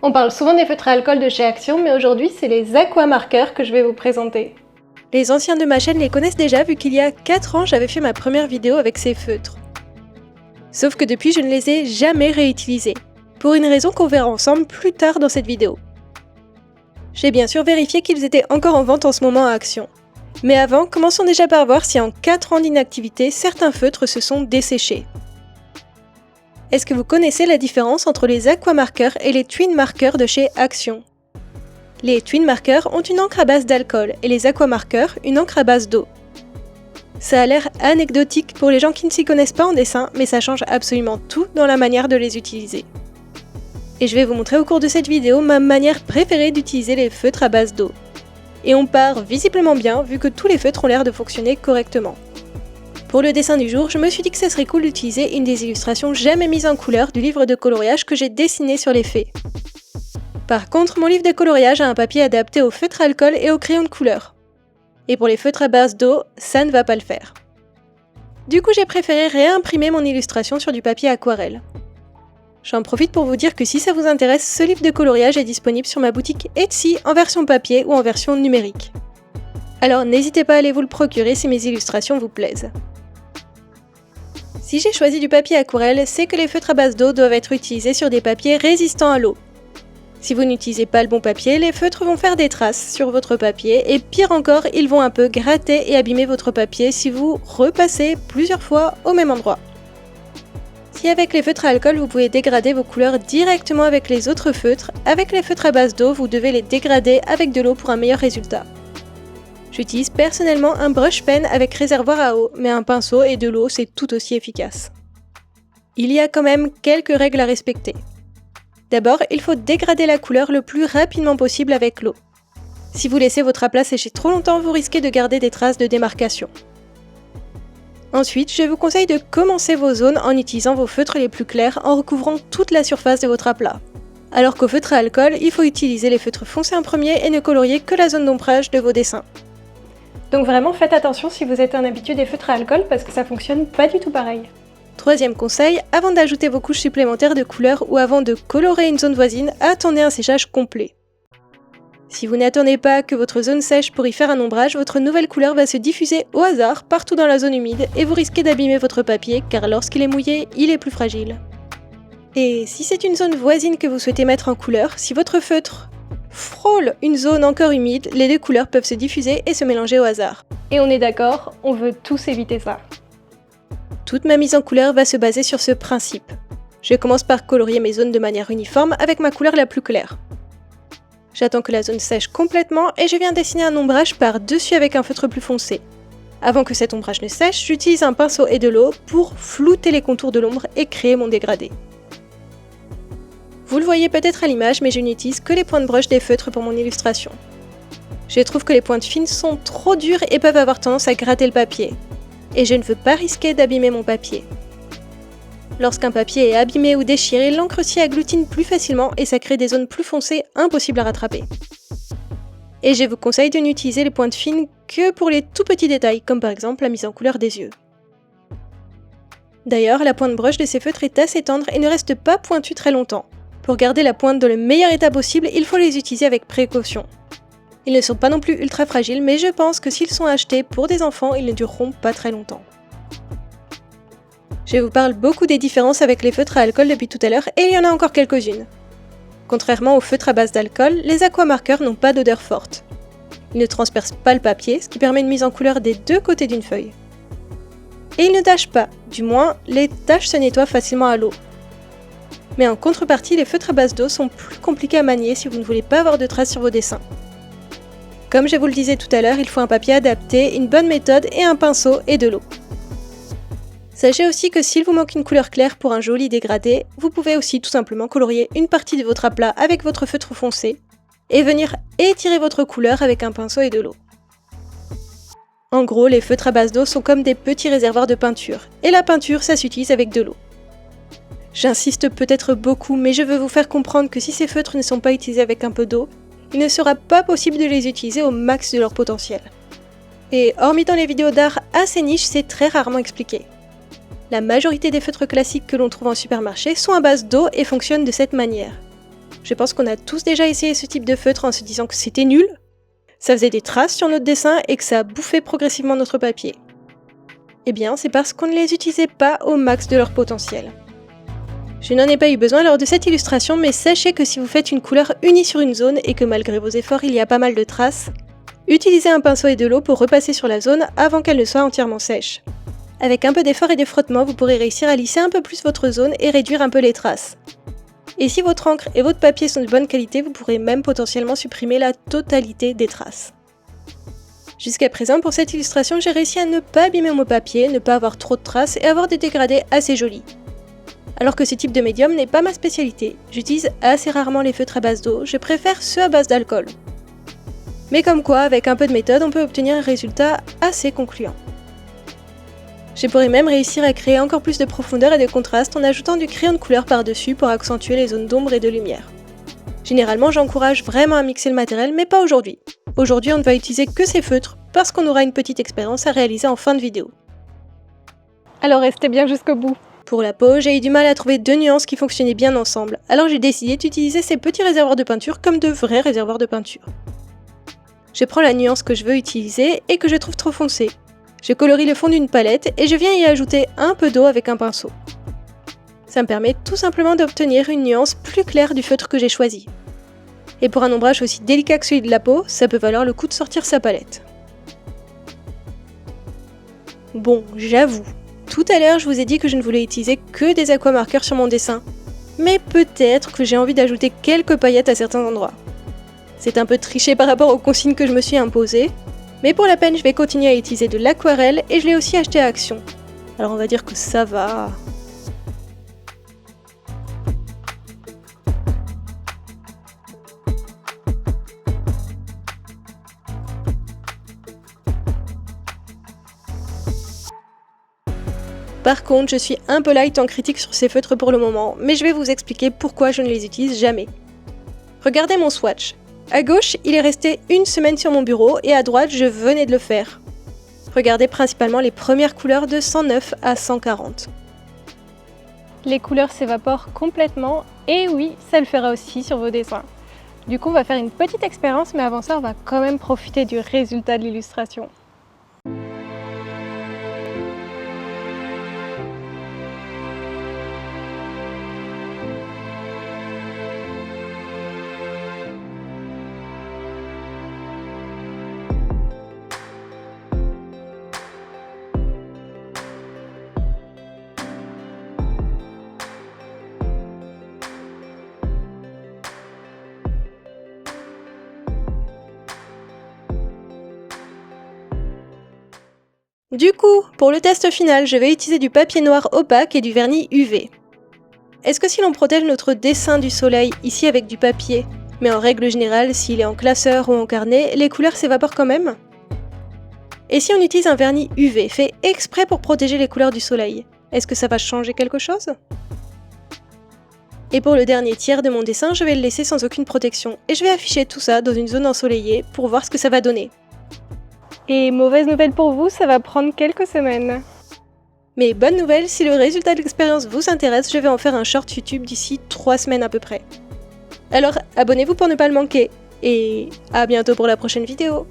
On parle souvent des feutres à alcool de chez Action, mais aujourd'hui c'est les aquamarqueurs que je vais vous présenter. Les anciens de ma chaîne les connaissent déjà vu qu'il y a 4 ans j'avais fait ma première vidéo avec ces feutres. Sauf que depuis je ne les ai jamais réutilisés, pour une raison qu'on verra ensemble plus tard dans cette vidéo. J'ai bien sûr vérifié qu'ils étaient encore en vente en ce moment à Action. Mais avant, commençons déjà par voir si en 4 ans d'inactivité, certains feutres se sont desséchés. Est-ce que vous connaissez la différence entre les aquamarqueurs et les twin marqueurs de chez Action? Les twin marqueurs ont une encre à base d'alcool et les aquamarqueurs une encre à base d'eau. Ça a l'air anecdotique pour les gens qui ne s'y connaissent pas en dessin, mais ça change absolument tout dans la manière de les utiliser. Et je vais vous montrer au cours de cette vidéo ma manière préférée d'utiliser les feutres à base d'eau. Et on part visiblement bien vu que tous les feutres ont l'air de fonctionner correctement. Pour le dessin du jour, je me suis dit que ce serait cool d'utiliser une des illustrations jamais mises en couleur du livre de coloriage que j'ai dessiné sur les fées. Par contre, mon livre de coloriage a un papier adapté au feutre à alcool et au crayon de couleur. Et pour les feutres à base d'eau, ça ne va pas le faire. Du coup, j'ai préféré réimprimer mon illustration sur du papier aquarelle. J'en profite pour vous dire que si ça vous intéresse, ce livre de coloriage est disponible sur ma boutique Etsy en version papier ou en version numérique. Alors n'hésitez pas à aller vous le procurer si mes illustrations vous plaisent. Si j'ai choisi du papier aquarelle, c'est que les feutres à base d'eau doivent être utilisés sur des papiers résistants à l'eau. Si vous n'utilisez pas le bon papier, les feutres vont faire des traces sur votre papier et pire encore, ils vont un peu gratter et abîmer votre papier si vous repassez plusieurs fois au même endroit. Si avec les feutres à alcool vous pouvez dégrader vos couleurs directement avec les autres feutres, avec les feutres à base d'eau vous devez les dégrader avec de l'eau pour un meilleur résultat. J'utilise personnellement un brush pen avec réservoir à eau, mais un pinceau et de l'eau c'est tout aussi efficace. Il y a quand même quelques règles à respecter. D'abord, il faut dégrader la couleur le plus rapidement possible avec l'eau. Si vous laissez votre aplat sécher trop longtemps, vous risquez de garder des traces de démarcation. Ensuite, je vous conseille de commencer vos zones en utilisant vos feutres les plus clairs en recouvrant toute la surface de votre aplat. Alors qu'au feutre à alcool, il faut utiliser les feutres foncés en premier et ne colorier que la zone d'ombrage de vos dessins. Donc vraiment faites attention si vous êtes un habitué des feutres à alcool parce que ça fonctionne pas du tout pareil. Troisième conseil, avant d'ajouter vos couches supplémentaires de couleurs ou avant de colorer une zone voisine, attendez un séchage complet. Si vous n'attendez pas que votre zone sèche pour y faire un ombrage, votre nouvelle couleur va se diffuser au hasard partout dans la zone humide et vous risquez d'abîmer votre papier car lorsqu'il est mouillé, il est plus fragile. Et si c'est une zone voisine que vous souhaitez mettre en couleur, si votre feutre frôle une zone encore humide, les deux couleurs peuvent se diffuser et se mélanger au hasard. Et on est d'accord, on veut tous éviter ça. Toute ma mise en couleur va se baser sur ce principe. Je commence par colorier mes zones de manière uniforme avec ma couleur la plus claire. J'attends que la zone sèche complètement et je viens dessiner un ombrage par-dessus avec un feutre plus foncé. Avant que cet ombrage ne sèche, j'utilise un pinceau et de l'eau pour flouter les contours de l'ombre et créer mon dégradé. Vous le voyez peut-être à l'image, mais je n'utilise que les points de brush des feutres pour mon illustration. Je trouve que les pointes fines sont trop dures et peuvent avoir tendance à gratter le papier. Et je ne veux pas risquer d'abîmer mon papier. Lorsqu'un papier est abîmé ou déchiré, l'encre s'y agglutine plus facilement et ça crée des zones plus foncées impossibles à rattraper. Et je vous conseille de n'utiliser les pointes fines que pour les tout petits détails, comme par exemple la mise en couleur des yeux. D'ailleurs, la pointe brush de ces feutres est assez tendre et ne reste pas pointue très longtemps. Pour garder la pointe dans le meilleur état possible, il faut les utiliser avec précaution. Ils ne sont pas non plus ultra fragiles, mais je pense que s'ils sont achetés pour des enfants, ils ne dureront pas très longtemps. Je vous parle beaucoup des différences avec les feutres à alcool depuis tout à l'heure, et il y en a encore quelques-unes. Contrairement aux feutres à base d'alcool, les aquamarqueurs n'ont pas d'odeur forte. Ils ne transpercent pas le papier, ce qui permet une mise en couleur des deux côtés d'une feuille. Et ils ne tachent pas, du moins, les taches se nettoient facilement à l'eau. Mais en contrepartie, les feutres à base d'eau sont plus compliqués à manier si vous ne voulez pas avoir de traces sur vos dessins. Comme je vous le disais tout à l'heure, il faut un papier adapté, une bonne méthode et un pinceau et de l'eau. Sachez aussi que s'il vous manque une couleur claire pour un joli dégradé, vous pouvez aussi tout simplement colorier une partie de votre aplat avec votre feutre foncé et venir étirer votre couleur avec un pinceau et de l'eau. En gros, les feutres à base d'eau sont comme des petits réservoirs de peinture, et la peinture, ça s'utilise avec de l'eau. J'insiste peut-être beaucoup, mais je veux vous faire comprendre que si ces feutres ne sont pas utilisés avec un peu d'eau, il ne sera pas possible de les utiliser au max de leur potentiel. Et hormis dans les vidéos d'art assez niche, c'est très rarement expliqué. La majorité des feutres classiques que l'on trouve en supermarché sont à base d'eau et fonctionnent de cette manière. Je pense qu'on a tous déjà essayé ce type de feutre en se disant que c'était nul. Ça faisait des traces sur notre dessin et que ça bouffait progressivement notre papier. Eh bien, c'est parce qu'on ne les utilisait pas au max de leur potentiel. Je n'en ai pas eu besoin lors de cette illustration, mais sachez que si vous faites une couleur unie sur une zone et que malgré vos efforts il y a pas mal de traces, utilisez un pinceau et de l'eau pour repasser sur la zone avant qu'elle ne soit entièrement sèche. Avec un peu d'effort et de frottement, vous pourrez réussir à lisser un peu plus votre zone et réduire un peu les traces. Et si votre encre et votre papier sont de bonne qualité, vous pourrez même potentiellement supprimer la totalité des traces. Jusqu'à présent, pour cette illustration, j'ai réussi à ne pas abîmer mon papier, ne pas avoir trop de traces et avoir des dégradés assez jolis. Alors que ce type de médium n'est pas ma spécialité, j'utilise assez rarement les feutres à base d'eau, je préfère ceux à base d'alcool. Mais comme quoi, avec un peu de méthode, on peut obtenir un résultat assez concluant. Je pourrais même réussir à créer encore plus de profondeur et de contraste en ajoutant du crayon de couleur par-dessus pour accentuer les zones d'ombre et de lumière. Généralement, j'encourage vraiment à mixer le matériel, mais pas aujourd'hui. Aujourd'hui, on ne va utiliser que ces feutres parce qu'on aura une petite expérience à réaliser en fin de vidéo. Alors restez bien jusqu'au bout. Pour la peau, j'ai eu du mal à trouver deux nuances qui fonctionnaient bien ensemble, alors j'ai décidé d'utiliser ces petits réservoirs de peinture comme de vrais réservoirs de peinture. Je prends la nuance que je veux utiliser et que je trouve trop foncée. Je colorie le fond d'une palette et je viens y ajouter un peu d'eau avec un pinceau. Ça me permet tout simplement d'obtenir une nuance plus claire du feutre que j'ai choisi. Et pour un ombrage aussi délicat que celui de la peau, ça peut valoir le coup de sortir sa palette. Bon, j'avoue, tout à l'heure je vous ai dit que je ne voulais utiliser que des aquamarqueurs sur mon dessin, mais peut-être que j'ai envie d'ajouter quelques paillettes à certains endroits. C'est un peu triché par rapport aux consignes que je me suis imposées, mais pour la peine je vais continuer à utiliser de l'aquarelle et je l'ai aussi acheté à Action. Alors on va dire que ça va. Par contre, je suis un peu light en critique sur ces feutres pour le moment, mais je vais vous expliquer pourquoi je ne les utilise jamais. Regardez mon swatch. À gauche, il est resté une semaine sur mon bureau et à droite, je venais de le faire. Regardez principalement les premières couleurs de 109 à 140. Les couleurs s'évaporent complètement et oui, ça le fera aussi sur vos dessins. Du coup, on va faire une petite expérience, mais avant ça, on va quand même profiter du résultat de l'illustration. Du coup, pour le test final, je vais utiliser du papier noir opaque et du vernis UV. Est-ce que si l'on protège notre dessin du soleil ici avec du papier, mais en règle générale, s'il est en classeur ou en carnet, les couleurs s'évaporent quand même? Et si on utilise un vernis UV fait exprès pour protéger les couleurs du soleil, est-ce que ça va changer quelque chose? Et pour le dernier tiers de mon dessin, je vais le laisser sans aucune protection, et je vais afficher tout ça dans une zone ensoleillée pour voir ce que ça va donner. Et mauvaise nouvelle pour vous, ça va prendre quelques semaines. Mais bonne nouvelle, si le résultat de l'expérience vous intéresse, je vais en faire un short YouTube d'ici 3 semaines à peu près. Alors abonnez-vous pour ne pas le manquer, et à bientôt pour la prochaine vidéo.